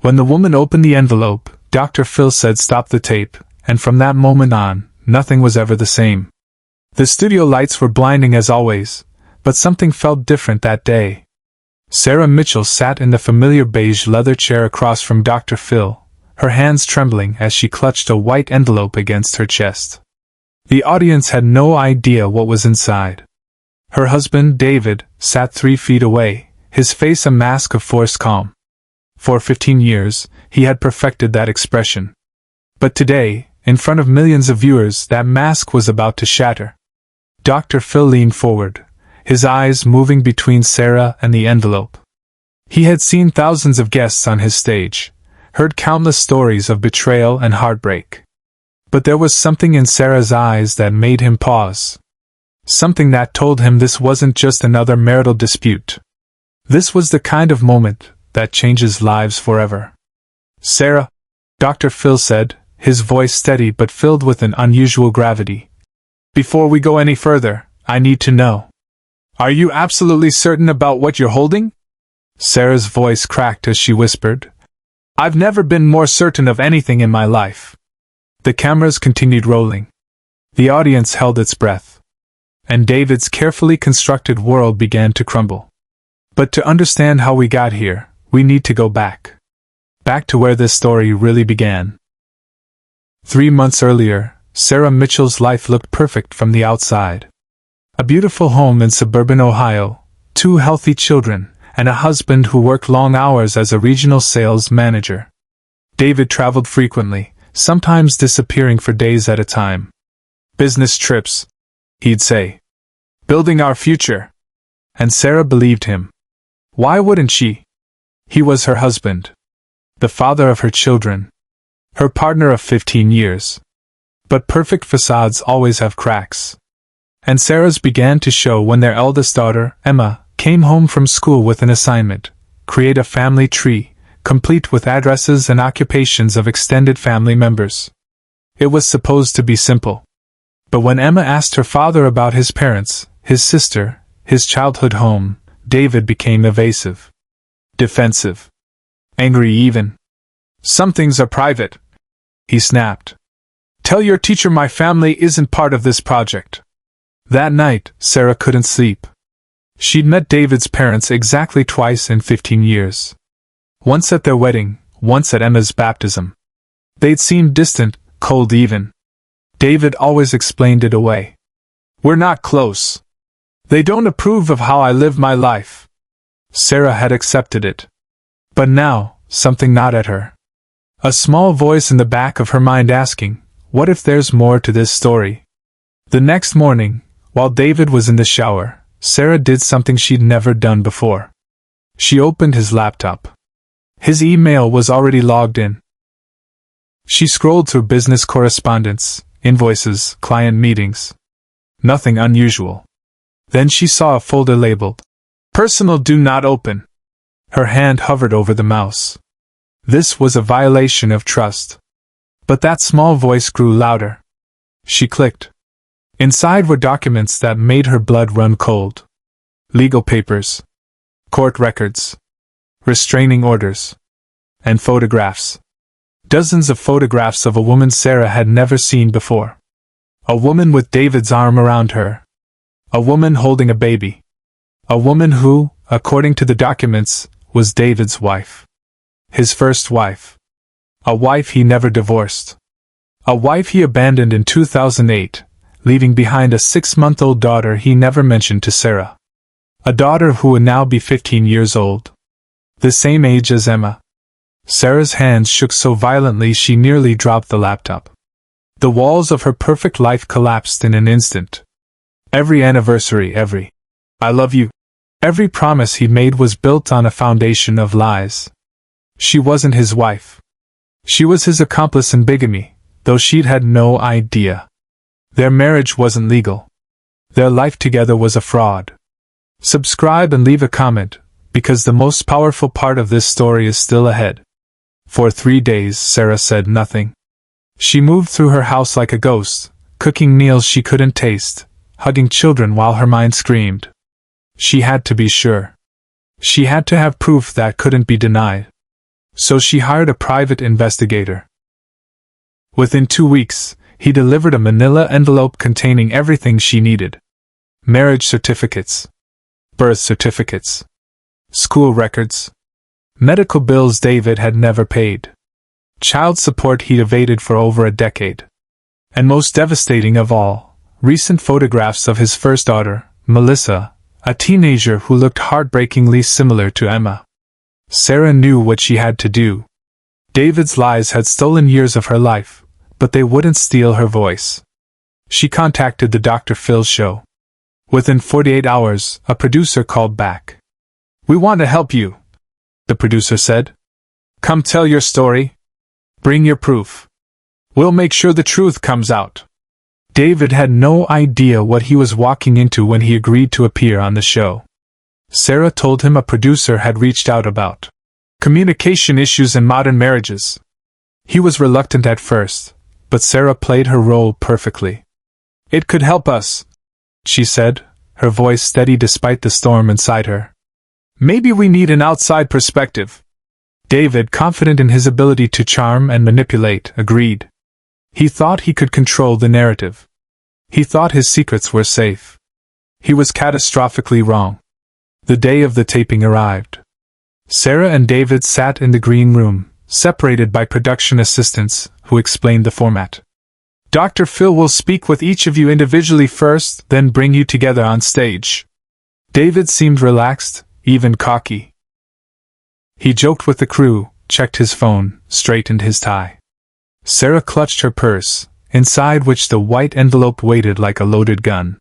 When the woman opened the envelope, Dr. Phil said stop the tape, and from that moment on, nothing was ever the same. The studio lights were blinding as always, but something felt different that day. Sarah Mitchell sat in the familiar beige leather chair across from Dr. Phil, her hands trembling as she clutched a white envelope against her chest. The audience had no idea what was inside. Her husband, David, sat 3 feet away, his face a mask of forced calm. For 15 years, he had perfected that expression. But today, in front of millions of viewers, that mask was about to shatter. Dr. Phil leaned forward, his eyes moving between Sarah and the envelope. He had seen thousands of guests on his stage, heard countless stories of betrayal and heartbreak. But there was something in Sarah's eyes that made him pause. Something that told him this wasn't just another marital dispute. This was the kind of moment that changes lives forever. Sarah, Dr. Phil said, his voice steady but filled with an unusual gravity. Before we go any further, I need to know. Are you absolutely certain about what you're holding? Sarah's voice cracked as she whispered. I've never been more certain of anything in my life. The cameras continued rolling. The audience held its breath. And David's carefully constructed world began to crumble. But to understand how we got here, we need to go back. Back to where this story really began. 3 months earlier, Sarah Mitchell's life looked perfect from the outside. A beautiful home in suburban Ohio, 2 healthy children, and a husband who worked long hours as a regional sales manager. David traveled frequently, sometimes disappearing for days at a time. Business trips, he'd say. Building our future. And Sarah believed him. Why wouldn't she? He was her husband. The father of her children. Her partner of 15 years. But perfect facades always have cracks. And Sarah's began to show when their eldest daughter, Emma, came home from school with an assignment: create a family tree, complete with addresses and occupations of extended family members. It was supposed to be simple. But when Emma asked her father about his parents, his sister, his childhood home, David became evasive. Defensive. Angry even. Some things are private, he snapped. Tell your teacher my family isn't part of this project. That night, Sarah couldn't sleep. She'd met David's parents exactly twice in 15 years. Once at their wedding, once at Emma's baptism. They'd seemed distant, cold even. David always explained it away. We're not close. They don't approve of how I live my life. Sarah had accepted it. But now, something gnawed at her. A small voice in the back of her mind asking, what if there's more to this story? The next morning, while David was in the shower, Sarah did something she'd never done before. She opened his laptop. His email was already logged in. She scrolled through business correspondence, invoices, client meetings. Nothing unusual. Then she saw a folder labeled, Personal Do Not Open. Her hand hovered over the mouse. This was a violation of trust. But that small voice grew louder. She clicked. Inside were documents that made her blood run cold. Legal papers. Court records. Restraining orders. And photographs. Dozens of photographs of a woman Sarah had never seen before. A woman with David's arm around her. A woman holding a baby. A woman who, according to the documents, was David's wife. His first wife. A wife he never divorced. A wife he abandoned in 2008, leaving behind a 6-month-old daughter he never mentioned to Sarah. A daughter who would now be 15 years old. The same age as Emma. Sarah's hands shook so violently she nearly dropped the laptop. The walls of her perfect life collapsed in an instant. Every anniversary, every I love you, every promise he made was built on a foundation of lies. She wasn't his wife. She was his accomplice in bigamy, though she'd had no idea. Their marriage wasn't legal. Their life together was a fraud. Subscribe and leave a comment, because the most powerful part of this story is still ahead. For 3 days, Sarah said nothing. She moved through her house like a ghost, cooking meals she couldn't taste, hugging children while her mind screamed. She had to be sure. She had to have proof that couldn't be denied. So she hired a private investigator. Within 2 weeks, he delivered a manila envelope containing everything she needed. Marriage certificates, birth certificates, school records, medical bills David had never paid, child support he'd evaded for over a decade, and most devastating of all, recent photographs of his first daughter, Melissa, a teenager who looked heartbreakingly similar to Emma. Sarah knew what she had to do. David's lies had stolen years of her life, but they wouldn't steal her voice. She contacted the Dr. Phil show. Within 48 hours, a producer called back. "We want to help you," the producer said. "Come tell your story. Bring your proof. We'll make sure the truth comes out." David had no idea what he was walking into when he agreed to appear on the show. Sarah told him a producer had reached out about communication issues in modern marriages. He was reluctant at first, but Sarah played her role perfectly. "It could help us," she said, her voice steady despite the storm inside her. "Maybe we need an outside perspective." David, confident in his ability to charm and manipulate, agreed. He thought he could control the narrative. He thought his secrets were safe. He was catastrophically wrong. The day of the taping arrived. Sarah and David sat in the green room, separated by production assistants, who explained the format. "Dr. Phil will speak with each of you individually first, then bring you together on stage." David seemed relaxed, even cocky. He joked with the crew, checked his phone, straightened his tie. Sarah clutched her purse, inside which the white envelope waited like a loaded gun.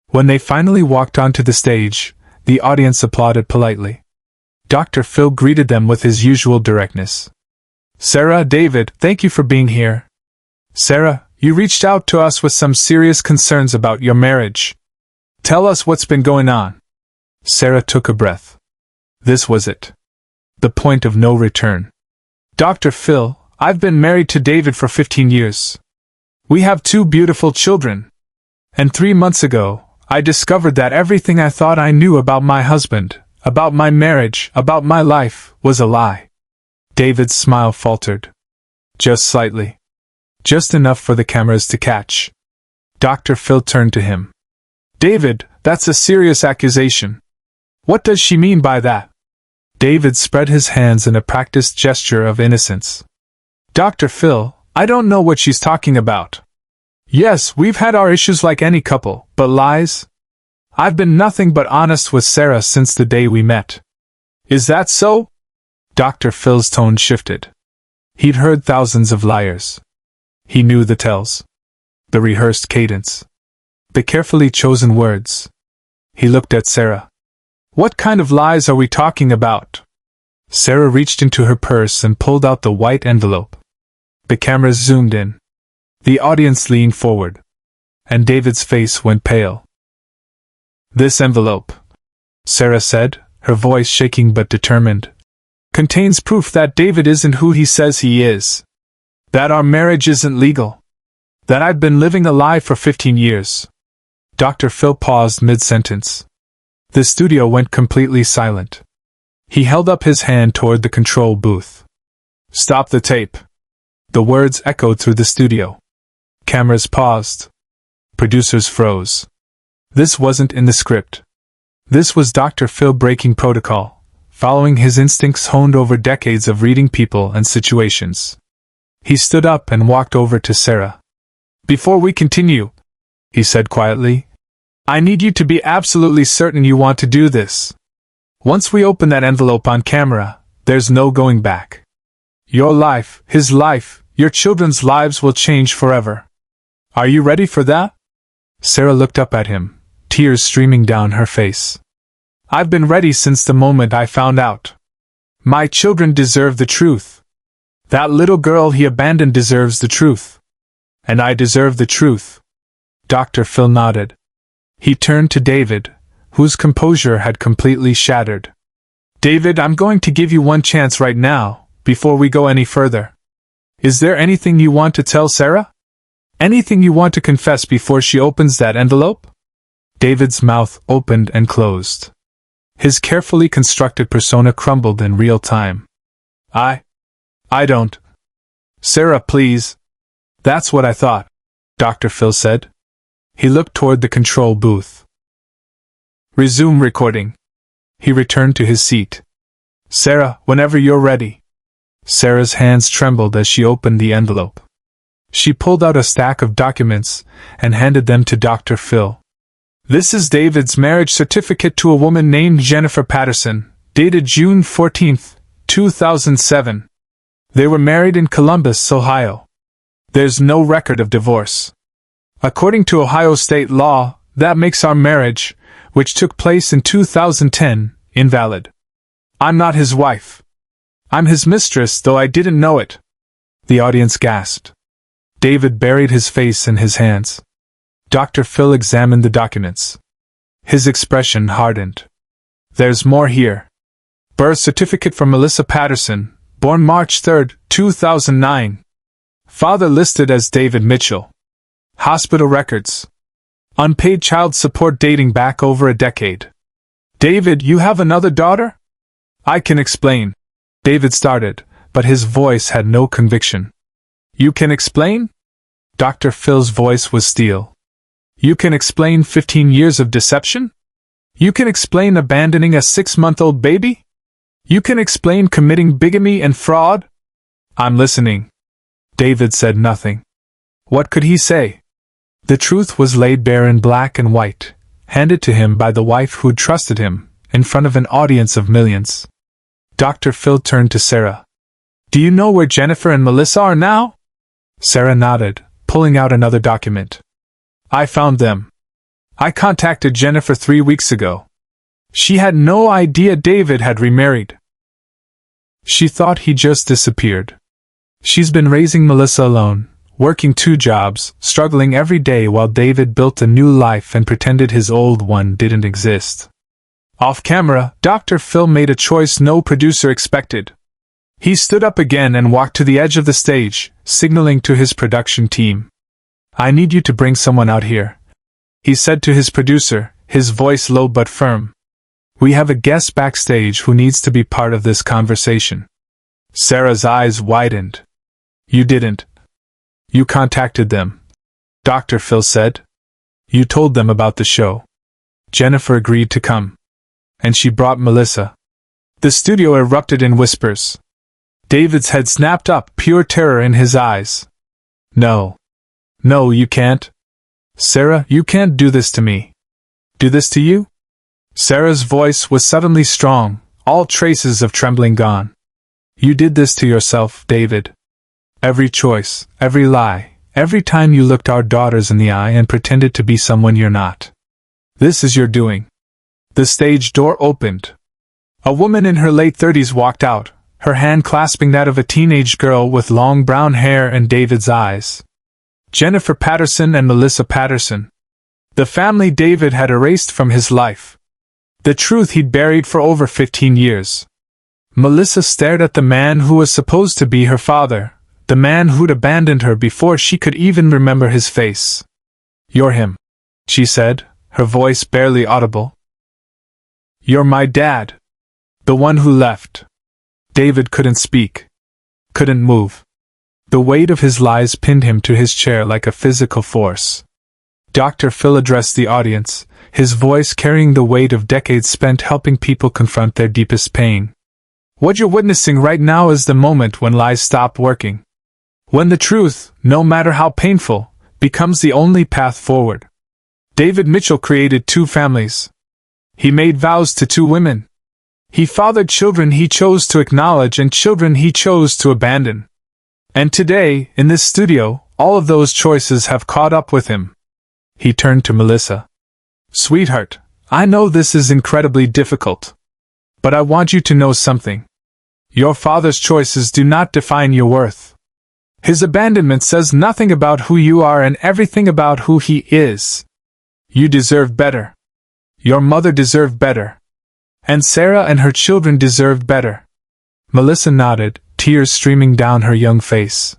When they finally walked onto the stage, the audience applauded politely. Dr. Phil greeted them with his usual directness. "Sarah, David, thank you for being here. Sarah, you reached out to us with some serious concerns about your marriage. Tell us what's been going on." Sarah took a breath. This was it. The point of no return. "Dr. Phil, I've been married to David for 15 years. We have 2 beautiful children. And 3 months ago, I discovered that everything I thought I knew about my husband, about my marriage, about my life, was a lie." David's smile faltered. Just slightly. Just enough for the cameras to catch. Dr. Phil turned to him. "David, that's a serious accusation. What does she mean by that?" David spread his hands in a practiced gesture of innocence. "Dr. Phil, I don't know what she's talking about. Yes, we've had our issues like any couple, but lies? I've been nothing but honest with Sarah since the day we met." "Is that so?" Dr. Phil's tone shifted. He'd heard thousands of liars. He knew the tells. The rehearsed cadence. The carefully chosen words. He looked at Sarah. "What kind of lies are we talking about?" Sarah reached into her purse and pulled out the white envelope. The cameras zoomed in. The audience leaned forward. And David's face went pale. "This envelope," Sarah said, her voice shaking but determined, "contains proof that David isn't who he says he is. That our marriage isn't legal. That I've been living a lie for 15 years. Dr. Phil paused mid-sentence. The studio went completely silent. He held up his hand toward the control booth. "Stop the tape." The words echoed through the studio. Cameras paused. Producers froze. This wasn't in the script. This was Dr. Phil breaking protocol, following his instincts honed over decades of reading people and situations. He stood up and walked over to Sarah. "Before we continue," he said quietly, "I need you to be absolutely certain you want to do this. Once we open that envelope on camera, there's no going back. Your life, his life, your children's lives will change forever. Are you ready for that?" Sarah looked up at him, tears streaming down her face. "I've been ready since the moment I found out. My children deserve the truth. That little girl he abandoned deserves the truth. And I deserve the truth." Dr. Phil nodded. He turned to David, whose composure had completely shattered. "David, I'm going to give you one chance right now, before we go any further. Is there anything you want to tell Sarah? Anything you want to confess before she opens that envelope?" David's mouth opened and closed. His carefully constructed persona crumbled in real time. I don't. Sarah, please. That's what I thought, Dr. Phil said. He looked toward the control booth. Resume recording. He returned to his seat. Sarah, whenever you're ready. Sarah's hands trembled as she opened the envelope. She pulled out a stack of documents and handed them to Dr. Phil. This is David's marriage certificate to a woman named Jennifer Patterson, dated June 14, 2007. They were married in Columbus, Ohio. There's no record of divorce. According to Ohio state law, that makes our marriage, which took place in 2010, invalid. I'm not his wife. I'm his mistress, though I didn't know it. The audience gasped. David buried his face in his hands. Dr. Phil examined the documents. His expression hardened. There's more here. Birth certificate for Melissa Patterson, born March 3, 2009. Father listed as David Mitchell. Hospital records. Unpaid child support dating back over a decade. David, you have another daughter? I can explain. David started, but his voice had no conviction. You can explain? Dr. Phil's voice was steel. You can explain 15 years of deception? You can explain abandoning a 6-month-old baby? You can explain committing bigamy and fraud? I'm listening. David said nothing. What could he say? The truth was laid bare in black and white, handed to him by the wife who'd trusted him, in front of an audience of millions. Dr. Phil turned to Sarah. Do you know where Jennifer and Melissa are now? Sarah nodded, pulling out another document. I found them. I contacted Jennifer 3 weeks ago. She had no idea David had remarried. She thought he just disappeared. She's been raising Melissa alone, working 2 jobs, struggling every day while David built a new life and pretended his old one didn't exist. Off camera, Dr. Phil made a choice no producer expected. He stood up again and walked to the edge of the stage, signaling to his production team. I need you to bring someone out here, he said to his producer, his voice low but firm. We have a guest backstage who needs to be part of this conversation. Sarah's eyes widened. You didn't. You contacted them, Dr. Phil said. You told them about the show. Jennifer agreed to come. And she brought Melissa. The studio erupted in whispers. David's head snapped up, pure terror in his eyes. No. No, you can't. Sarah, you can't do this to me. Do this to you? Sarah's voice was suddenly strong, all traces of trembling gone. You did this to yourself, David. Every choice, every lie, every time you looked our daughters in the eye and pretended to be someone you're not. This is your doing. The stage door opened. A woman in her late 30s walked out, her hand clasping that of a teenage girl with long brown hair and David's eyes. Jennifer Patterson and Melissa Patterson. The family David had erased from his life. The truth he'd buried for over 15 years. Melissa stared at the man who was supposed to be her father, the man who'd abandoned her before she could even remember his face. You're him, she said, her voice barely audible. You're my dad. The one who left. David couldn't speak. Couldn't move. The weight of his lies pinned him to his chair like a physical force. Dr. Phil addressed the audience, his voice carrying the weight of decades spent helping people confront their deepest pain. What you're witnessing right now is the moment when lies stop working. When the truth, no matter how painful, becomes the only path forward. David Mitchell created 2 families. He made vows to 2 women. He fathered children he chose to acknowledge and children he chose to abandon. And today, in this studio, all of those choices have caught up with him. He turned to Melissa. Sweetheart, I know this is incredibly difficult. But I want you to know something. Your father's choices do not define your worth. His abandonment says nothing about who you are and everything about who he is. You deserve better. Your mother deserved better. And Sarah and her children deserved better. Melissa nodded, tears streaming down her young face.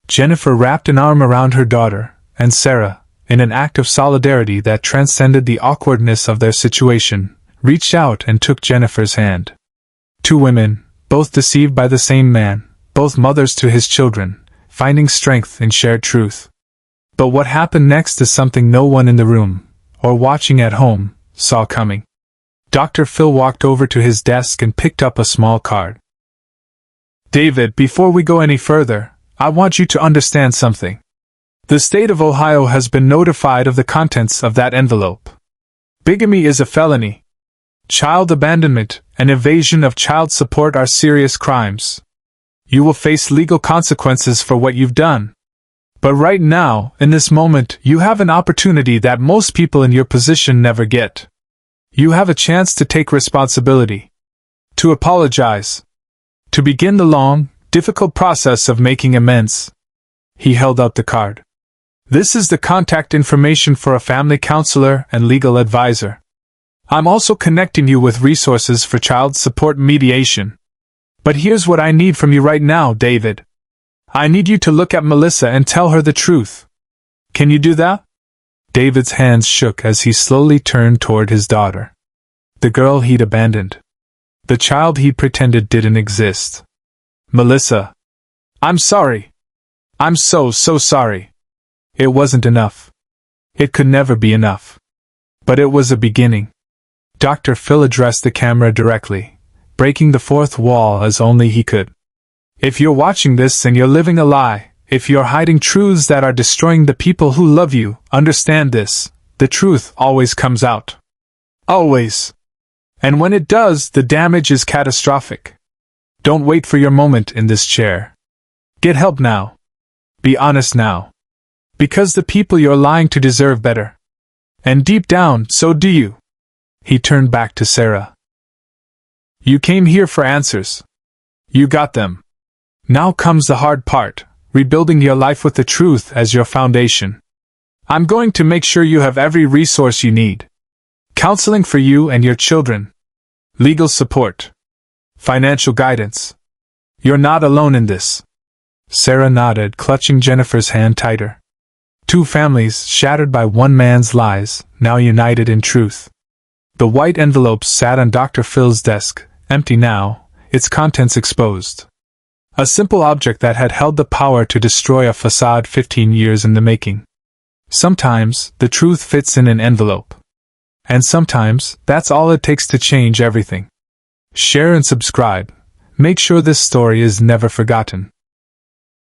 Jennifer wrapped an arm around her daughter, and Sarah, in an act of solidarity that transcended the awkwardness of their situation, reached out and took Jennifer's hand. 2 women, both deceived by the same man, both mothers to his children, finding strength in shared truth. But what happened next is something no one in the room, or watching at home, saw coming. Dr. Phil walked over to his desk and picked up a small card. David, before we go any further, I want you to understand something. The state of Ohio has been notified of the contents of that envelope. Bigamy is a felony. Child abandonment and evasion of child support are serious crimes. You will face legal consequences for what you've done. But right now, in this moment, you have an opportunity that most people in your position never get. You have a chance to take responsibility. To apologize. To begin the long, difficult process of making amends. He held out the card. This is the contact information for a family counselor and legal advisor. I'm also connecting you with resources for child support mediation. But here's what I need from you right now, David. I need you to look at Melissa and tell her the truth. Can you do that? David's hands shook as he slowly turned toward his daughter. The girl he'd abandoned. The child he'd pretended didn't exist. Melissa. I'm sorry. I'm so sorry. It wasn't enough. It could never be enough. But it was a beginning. Dr. Phil addressed the camera directly, breaking the fourth wall as only he could. If you're watching this, then you're living a lie. If you're hiding truths that are destroying the people who love you, understand this. The truth always comes out. Always. And when it does, the damage is catastrophic. Don't wait for your moment in this chair. Get help now. Be honest now. Because the people you're lying to deserve better. And deep down, so do you. He turned back to Sarah. You came here for answers. You got them. Now comes the hard part, rebuilding your life with the truth as your foundation. I'm going to make sure you have every resource you need. Counseling for you and your children. Legal support. Financial guidance. You're not alone in this. Sarah nodded, clutching Jennifer's hand tighter. Two families shattered by one man's lies, now united in truth. The white envelope sat on Dr. Phil's desk, empty now, its contents exposed. A simple object that had held the power to destroy a facade 15 years in the making. Sometimes, the truth fits in an envelope. And sometimes, that's all it takes to change everything. Share and subscribe. Make sure this story is never forgotten.